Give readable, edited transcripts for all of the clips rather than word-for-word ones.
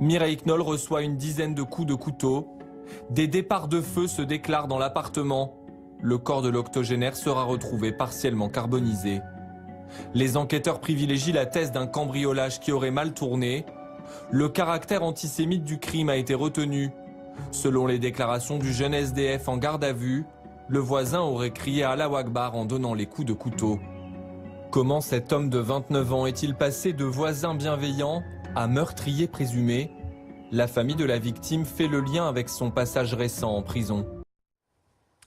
Mireille Knoll reçoit une dizaine de coups de couteau. Des départs de feu se déclarent dans l'appartement. Le corps de l'octogénaire sera retrouvé partiellement carbonisé. Les enquêteurs privilégient la thèse d'un cambriolage qui aurait mal tourné. Le caractère antisémite du crime a été retenu. Selon les déclarations du jeune SDF en garde à vue, le voisin aurait crié Allahu Akbar en donnant les coups de couteau. Comment cet homme de 29 ans est-il passé de voisin bienveillant à meurtrier présumé? La famille de la victime fait le lien avec son passage récent en prison.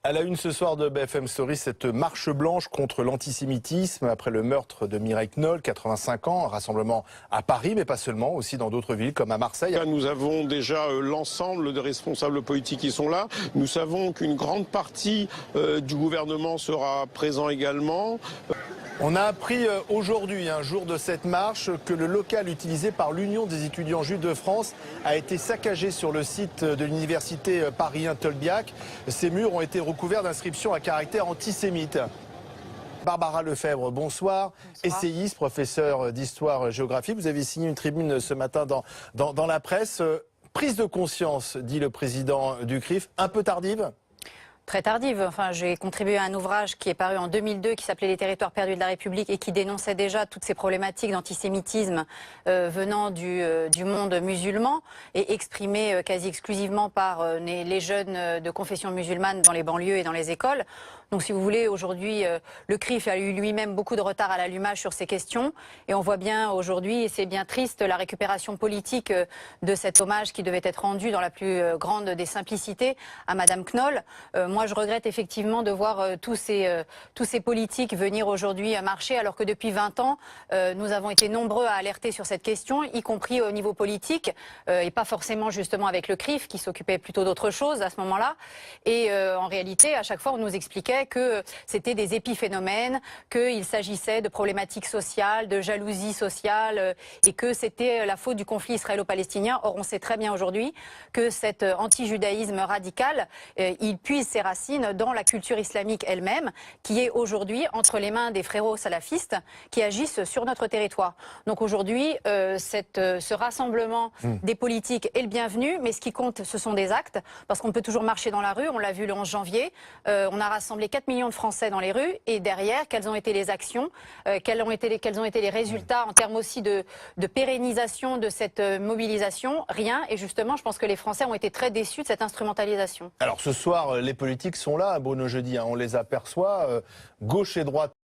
À la une ce soir de BFM Story, cette marche blanche contre l'antisémitisme après le meurtre de Mireille Knoll, 85 ans, un rassemblement à Paris, mais pas seulement, aussi dans d'autres villes comme à Marseille. Nous avons déjà l'ensemble des responsables politiques qui sont là. Nous savons qu'une grande partie du gouvernement sera présent également. On a appris aujourd'hui, un jour de cette marche, que le local utilisé par l'Union des étudiants juifs de France a été saccagé sur le site de l'université Paris 1 Tolbiac. Ces murs ont été recouverts d'inscriptions à caractère antisémite. Barbara Lefebvre, bonsoir. Essayiste, professeur d'histoire-géographie. Vous avez signé une tribune ce matin dans la presse. Prise de conscience, dit le président du CRIF, un peu tardive ? Très tardive. Enfin, j'ai contribué à un ouvrage qui est paru en 2002 qui s'appelait Les territoires perdus de la République et qui dénonçait déjà toutes ces problématiques d'antisémitisme venant du monde musulman et exprimées quasi exclusivement par les jeunes de confession musulmane dans les banlieues et dans les écoles. Donc si vous voulez, aujourd'hui, le CRIF a eu lui-même beaucoup de retard à l'allumage sur ces questions. Et on voit bien aujourd'hui, et c'est bien triste, la récupération politique de cet hommage qui devait être rendu dans la plus grande des simplicités à Madame Knoll. Moi, je regrette effectivement de voir tous ces politiques venir aujourd'hui marcher, alors que depuis 20 ans, nous avons été nombreux à alerter sur cette question, y compris au niveau politique, et pas forcément justement avec le CRIF, qui s'occupait plutôt d'autre chose à ce moment-là. Et en réalité, à chaque fois, on nous expliquait que c'était des épiphénomènes, qu'il s'agissait de problématiques sociales, de jalousie sociale, et que c'était la faute du conflit israélo-palestinien. Or, on sait très bien aujourd'hui que cet anti-judaïsme radical, il puise ses racines dans la culture islamique elle-même, qui est aujourd'hui entre les mains des frérots salafistes qui agissent sur notre territoire. Donc aujourd'hui, ce rassemblement des politiques est le bienvenu, mais ce qui compte, ce sont des actes, parce qu'on peut toujours marcher dans la rue. On l'a vu le 11 janvier, on a rassemblé 4 millions de Français dans les rues, et derrière, quelles ont été les actions, quels ont été les résultats en termes aussi de pérennisation de cette mobilisation? Rien. Et justement, je pense que les Français ont été très déçus de cette instrumentalisation. Alors ce soir, les politiques sont là, Bruno Jeudi, on les aperçoit, gauche et droite.